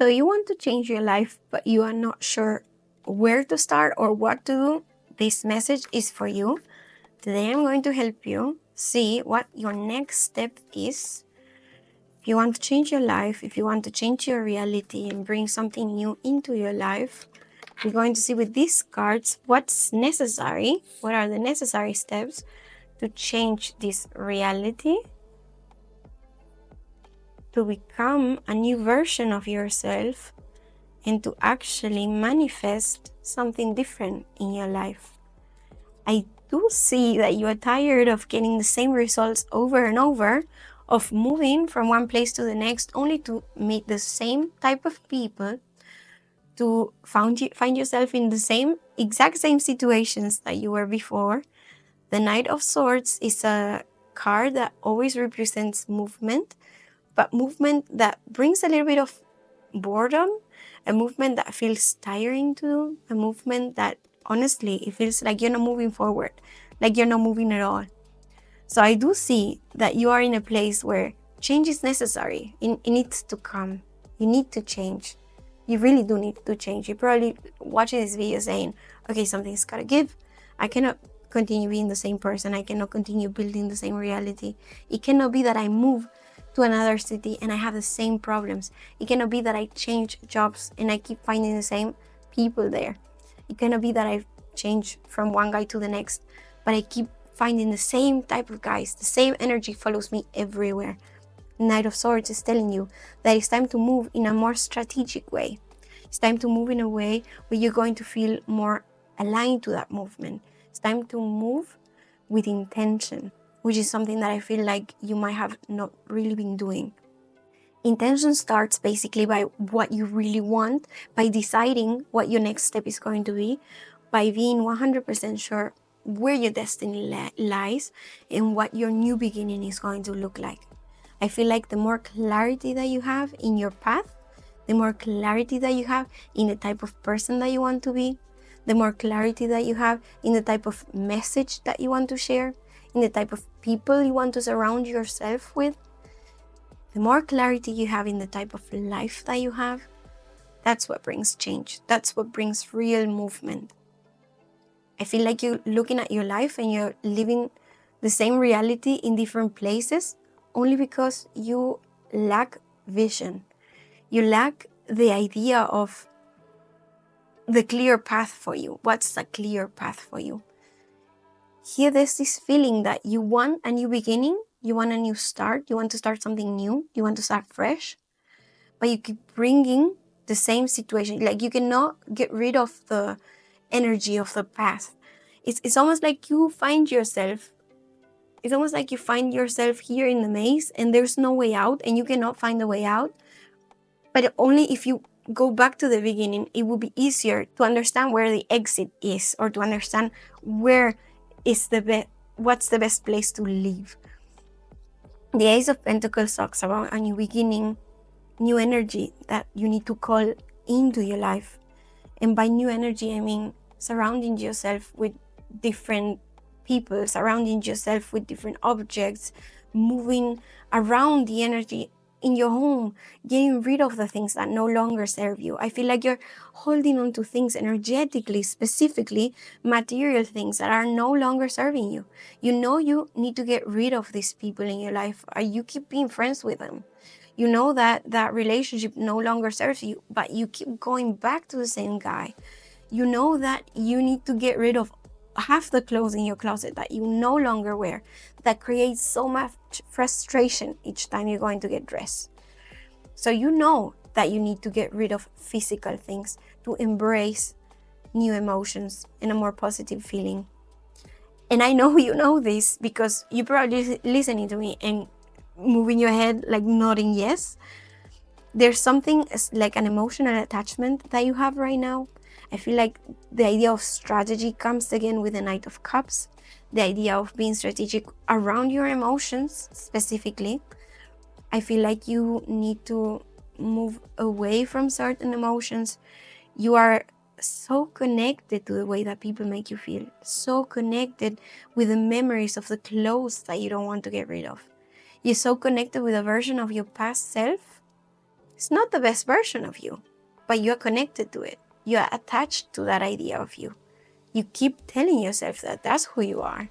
So you want to change your life, but you are not sure where to start or what to do. This message is for you. Today I'm going to help you see what your next step is. If you want to change your life, if you want to change your reality and bring something new into your life, we're going to see with these cards what's necessary, what are the necessary steps to change this reality, to become a new version of yourself, and to actually manifest something different in your life. I do see that you are tired of getting the same results over and over, of moving from one place to the next only to meet the same type of people, to find yourself in the exact same situations that you were before. The Knight of Swords is a card that always represents movement, but movement that brings a little bit of boredom, a movement that feels tiring to do, a movement that honestly, it feels like you're not moving forward, like you're not moving at all. So I do see that you are in a place where change is necessary. It needs to come. You need to change. You really do need to change. You're probably watching this video saying, okay, something's gotta give. I cannot continue being the same person. I cannot continue building the same reality. It cannot be that I move to another city and I have the same problems. It cannot be that I change jobs and I keep finding the same people there. It cannot be that I change from one guy to the next, but I keep finding the same type of guys. The same energy follows me everywhere. Knight of Swords is telling you that it's time to move in a more strategic way. It's time to move in a way where you're going to feel more aligned to that movement. It's time to move with intention, which is something that I feel like you might have not really been doing. Intention starts basically by what you really want, by deciding what your next step is going to be, by being 100% sure where your destiny lies and what your new beginning is going to look like. I feel like the more clarity that you have in your path, the more clarity that you have in the type of person that you want to be, the more clarity that you have in the type of message that you want to share, in the type of people you want to surround yourself with, the more clarity you have in the type of life that you have, that's what brings change. That's what brings real movement. I feel like you're looking at your life and you're living the same reality in different places only because you lack vision. You lack the idea of the clear path for you. What's the clear path for you? Here, there's this feeling that you want a new beginning, you want a new start, you want to start something new, you want to start fresh, but you keep bringing the same situation. Like you cannot get rid of the energy of the past. It's almost like you find yourself. It's almost like you find yourself here in the maze and there's no way out and you cannot find a way out. But only if you go back to the beginning, it will be easier to understand where the exit is or to understand where is what's the best place to live. The Ace of Pentacles talks about a new beginning, new energy that you need to call into your life. And by new energy, I mean surrounding yourself with different people, surrounding yourself with different objects, moving around the energy in your home, getting rid of the things that no longer serve you. I feel like you're holding on to things energetically, specifically material things that are no longer serving you. You know you need to get rid of these people in your life, or you keep being friends with them. You know that that relationship no longer serves you, but you keep going back to the same guy. You know that you need to get rid of half the clothes in your closet that you no longer wear, that creates so much frustration each time you're going to get dressed. So you know that you need to get rid of physical things to embrace new emotions and a more positive feeling. And I know you know this because you're probably listening to me and moving your head, like nodding yes. There's something like an emotional attachment that you have right now. I feel like the idea of strategy comes again with the Knight of Cups. The idea of being strategic around your emotions specifically. I feel like you need to move away from certain emotions. You are so connected to the way that people make you feel. So connected with the memories of the clothes that you don't want to get rid of. You're so connected with a version of your past self, It's not the best version of you, but you're connected to it. You're attached to that idea of you. You keep telling yourself that that's who you are.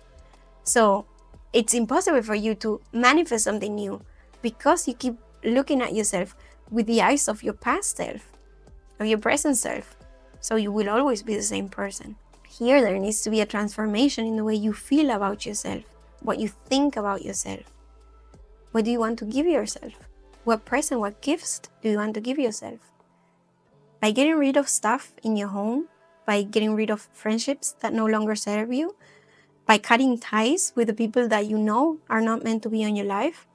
So it's impossible for you to manifest something new because you keep looking at yourself with the eyes of your past self, of your present self. So you will always be the same person. Here, there needs to be a transformation in the way you feel about yourself, what you think about yourself. What do you want to give yourself? What present, what gifts do you want to give yourself? By getting rid of stuff in your home, by getting rid of friendships that no longer serve you, by cutting ties with the people that you know are not meant to be in your life,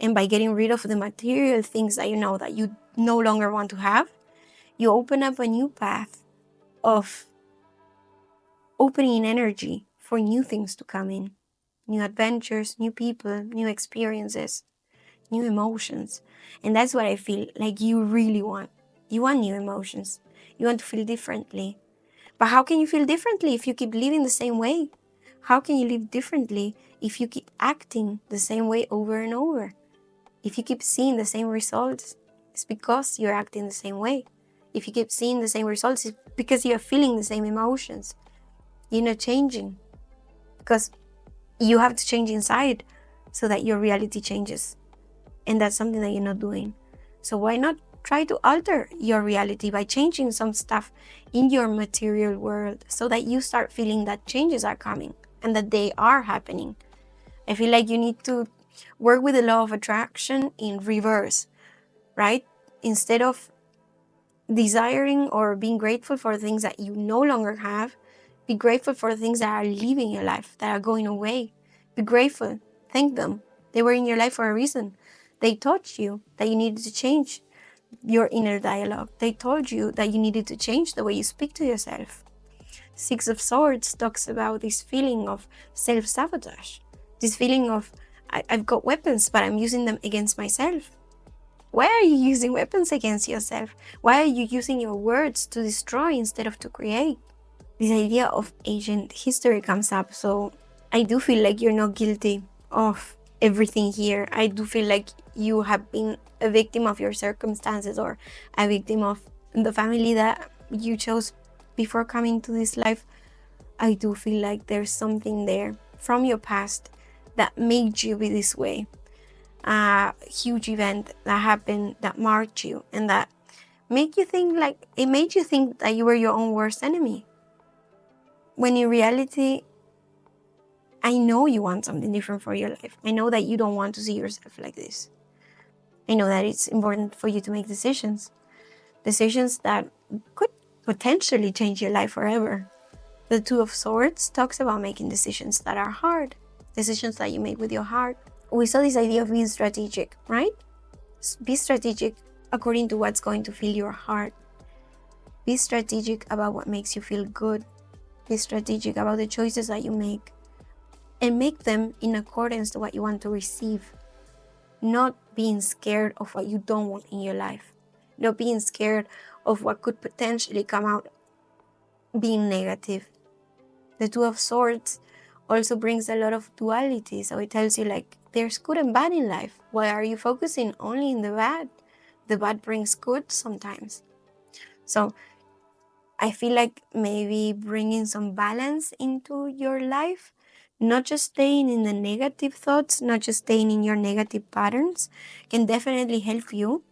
and by getting rid of the material things that you know that you no longer want to have, you open up a new path of opening energy for new things to come in. New adventures, new people, new experiences, new emotions. And that's what I feel like you really want. You want new emotions. You want to feel differently. But how can you feel differently if you keep living the same way? How can you live differently if you keep acting the same way over and over? If you keep seeing the same results, it's because you're acting the same way. If you keep seeing the same results, it's because you're feeling the same emotions. You're not changing because you have to change inside so that your reality changes. And that's something that you're not doing. So why not try to alter your reality by changing some stuff in your material world so that you start feeling that changes are coming and that they are happening? I feel like you need to work with the law of attraction in reverse, right? Instead of desiring or being grateful for things that you no longer have, be grateful for things that are leaving your life, that are going away. Be grateful. Thank them. They were in your life for a reason. They taught you that you needed to change your inner dialogue. They told you that you needed to change the way you speak to yourself. Six of Swords talks about this feeling of self-sabotage. This feeling of, I've got weapons, but I'm using them against myself. Why are you using weapons against yourself? Why are you using your words to destroy instead of to create? This idea of ancient history comes up, so I do feel like you're not guilty of everything here. I do feel like you have been a victim of your circumstances or a victim of the family that you chose before coming to this life. I do feel like there's something there from your past that made you be this way. A huge event that happened that marked you and that made you think that you were your own worst enemy. When in reality, I know you want something different for your life. I know that you don't want to see yourself like this. I know that it's important for you to make decisions that could potentially change your life forever. The Two of Swords talks about making decisions that are hard, decisions that you make with your heart. We saw this idea of being strategic, right? Be strategic according to what's going to fill your heart. Be strategic about what makes you feel good. Be strategic about the choices that you make. And make them in accordance to what you want to receive. Not being scared of what you don't want in your life. Not being scared of what could potentially come out being negative. The Two of Swords also brings a lot of duality. So it tells you like there's good and bad in life. Why are you focusing only in the bad? The bad brings good sometimes. So I feel like maybe bringing some balance into your life, not just staying in the negative thoughts, not just staying in your negative patterns, can definitely help you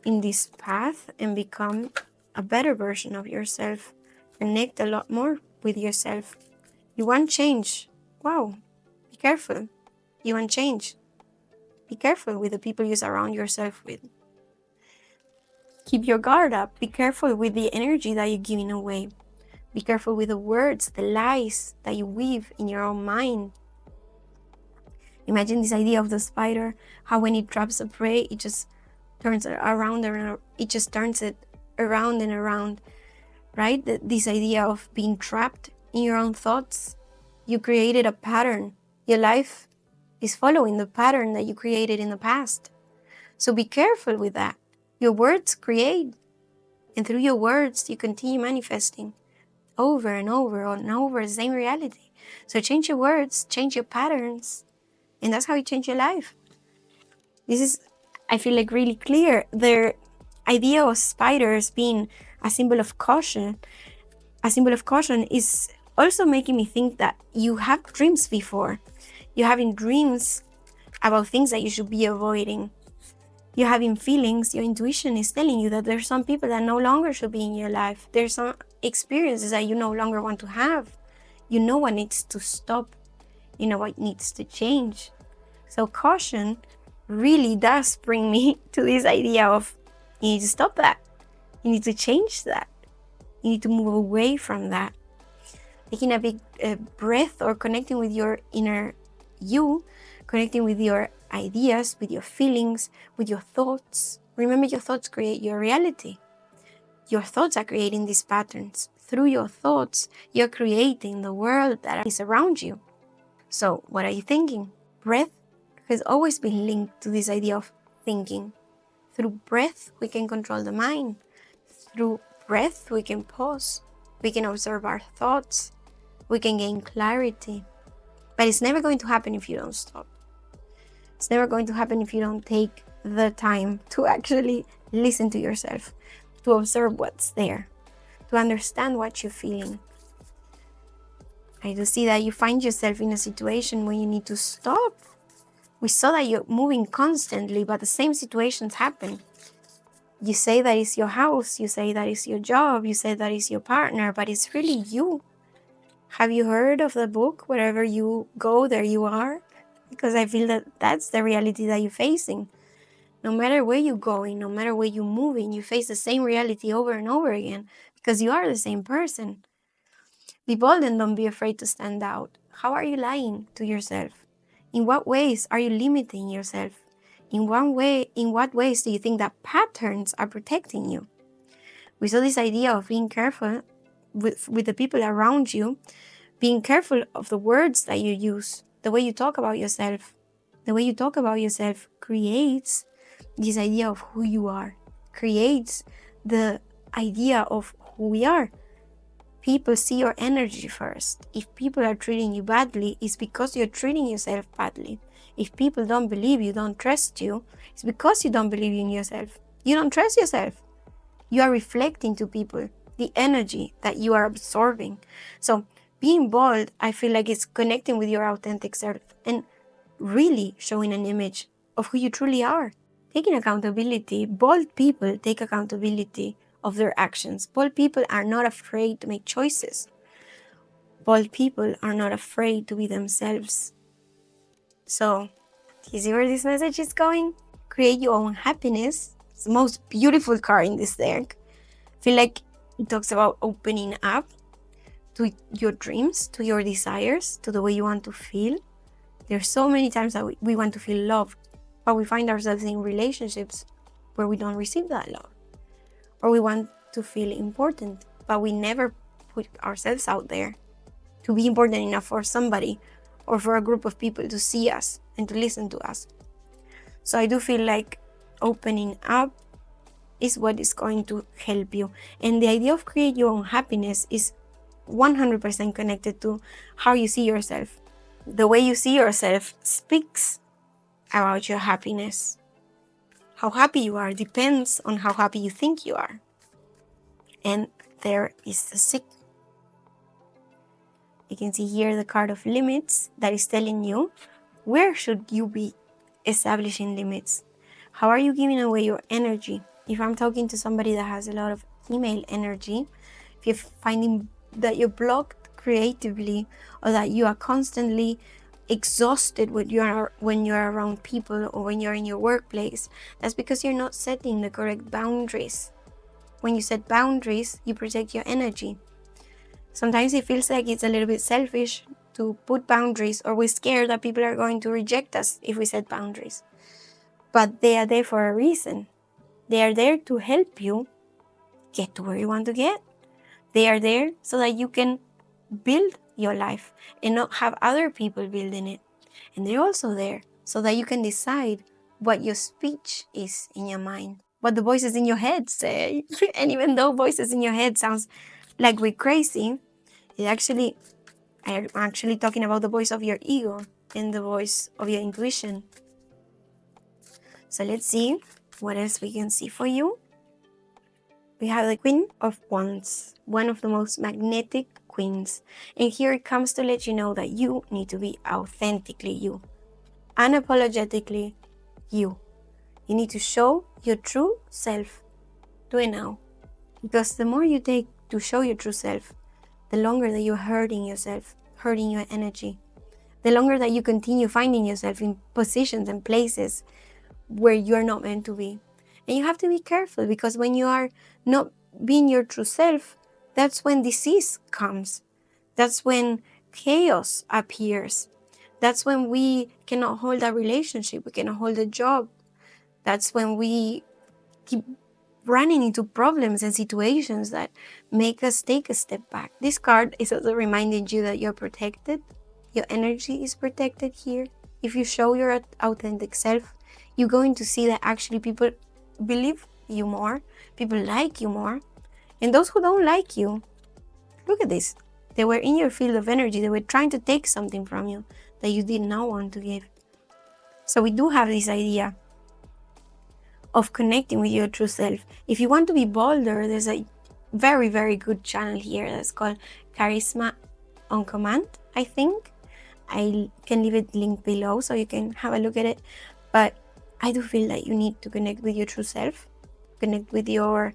in this path and become a better version of yourself. Connect a lot more with yourself. You want change? Wow, be careful. You want change? Be careful with the people you surround yourself with. Keep your guard up. Be careful with the energy that you're giving away. Be careful with the words, the lies that you weave in your own mind. Imagine this idea of the spider, how when it traps a prey, it just turns it around and it just turns it around and around, right? This idea of being trapped in your own thoughts. You created a pattern. Your life is following the pattern that you created in the past. So be careful with that. Your words create, and through your words, you continue manifesting over and over and over the same reality. So change your words, change your patterns, and that's how you change your life. This is, I feel like, really clear. idea of spiders being a symbol of caution is also making me think that you have dreams before. You're having dreams about things that you should be avoiding. You're having feelings. Your intuition is telling you that there's some people that no longer should be in your life. There's some experiences that you no longer want to have. You know what needs to stop. You know what needs to change. So caution really does bring me to this idea of you need to stop that. You need to change that. You need to move away from that. Taking a big breath or connecting with your inner you, connecting with your ideas, with your feelings, with your thoughts. Remember, your thoughts create your reality. Your thoughts are creating these patterns. Through your thoughts, you're creating the world that is around you. So, what are you thinking? Breath has always been linked to this idea of thinking. Through breath, we can control the mind. Through breath, we can pause. We can observe our thoughts. We can gain clarity. But it's never going to happen if you don't stop. It's never going to happen if you don't take the time to actually listen to yourself, to observe what's there, to understand what you're feeling. I do see that you find yourself in a situation where you need to stop. We saw that you're moving constantly, but the same situations happen. You say that it's your house, you say that it's your job, you say that it's your partner, but it's really you. Have you heard of the book, Wherever You Go, There You Are? Because I feel that that's the reality that you're facing. No matter where you're going, no matter where you're moving, you face the same reality over and over again because you are the same person. Be bold and don't be afraid to stand out. How are you lying to yourself? In what ways are you limiting yourself? In what ways do you think that patterns are protecting you? We saw this idea of being careful with the people around you, being careful of the words that you use, the way you talk about yourself. The way you talk about yourself creates this idea of who you are, creates the idea of who we are. People see your energy first. If people are treating you badly, it's because you're treating yourself badly. If people don't believe you, don't trust you, it's because you don't believe in yourself. You don't trust yourself. You are reflecting to people the energy that you are absorbing. So being bold, I feel like it's connecting with your authentic self and really showing an image of who you truly are. Taking accountability. Bold people take accountability of their actions. Bold people are not afraid to make choices. Bold people are not afraid to be themselves. So, do you see where this message is going? Create your own happiness. It's the most beautiful card in this deck. I feel like it talks about opening up to your dreams, to your desires, to the way you want to feel. There's so many times that we want to feel loved, but we find ourselves in relationships where we don't receive that love. Or we want to feel important, but we never put ourselves out there to be important enough for somebody or for a group of people to see us and to listen to us. So I do feel like opening up is what is going to help you. And the idea of create your own happiness is 100% connected to how you see yourself. The way you see yourself speaks about your happiness. How happy you are depends on how happy you think you are. And there is the secret. You can see here the card of limits that is telling you where should you be establishing limits. How are you giving away your energy? If I'm talking to somebody that has a lot of female energy, if you're finding that you're blocked creatively or that you are constantly exhausted when you're around people or when you're in your workplace, that's because you're not setting the correct boundaries. When you set boundaries, you protect your energy. Sometimes it feels like it's a little bit selfish to put boundaries, or we're scared that people are going to reject us if we set boundaries. But they are there for a reason. They are there to help you get to where you want to get. They are there so that you can build your life and not have other people building it. And they're also there so that you can decide what your speech is in your mind, what the voices in your head say. And even though voices in your head sounds like we're crazy, I'm actually talking about the voice of your ego and the voice of your intuition. So let's see what else we can see for you. we have the Queen of Wands, one of the most magnetic queens. And here it comes to let you know that you need to be authentically you, unapologetically you. You need to show your true self. Do it now. Because the more you take to show your true self, the longer that you're hurting yourself, hurting your energy, the longer that you continue finding yourself in positions and places where you're not meant to be. And you have to be careful, because when you are not being your true self, that's when disease comes. That's when chaos appears. That's when we cannot hold a relationship, we cannot hold a job. That's when we keep running into problems and situations that make us take a step back. This card is also reminding you that you're protected. Your energy is protected here. If you show your authentic self, you're going to see that actually people believe you more, people like you more. And those who don't like you, look at this. They were in your field of energy. They were trying to take something from you that you did not want to give. So we do have this idea of connecting with your true self. If you want to be bolder, there's a very, very good channel here that's called Charisma on Command, I think. I can leave it linked below so you can have a look at it. But I do feel that you need to connect with your true self, connect with your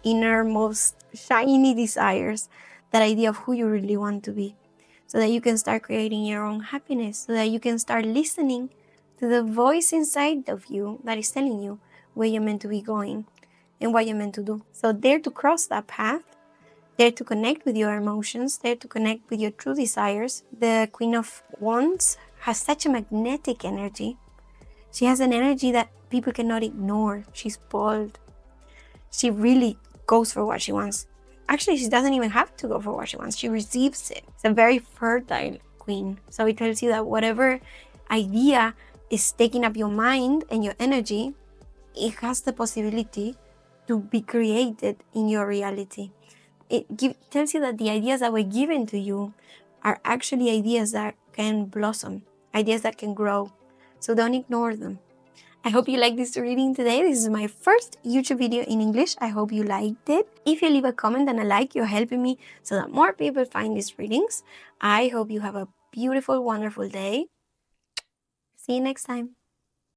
innermost shiny desires, that idea of who you really want to be, so that you can start creating your own happiness, so that you can start listening to the voice inside of you that is telling you where you're meant to be going and what you're meant to do. So dare to cross that path, dare to connect with your emotions, dare to connect with your true desires. The Queen of Wands has such a magnetic energy. She has an energy that people cannot ignore. She's bold. She really goes for what she wants. Actually, she doesn't even have to go for what she wants. She receives it. It's a very fertile queen. So it tells you that whatever idea is taking up your mind and your energy, it has the possibility to be created in your reality. It tells you that the ideas that were given to you are actually ideas that can blossom, ideas that can grow. So don't ignore them. I hope you liked this reading today. This is my first YouTube video in English. I hope you liked it. If you leave a comment and a like, you're helping me so that more people find these readings. I hope you have a beautiful, wonderful day. See you next time.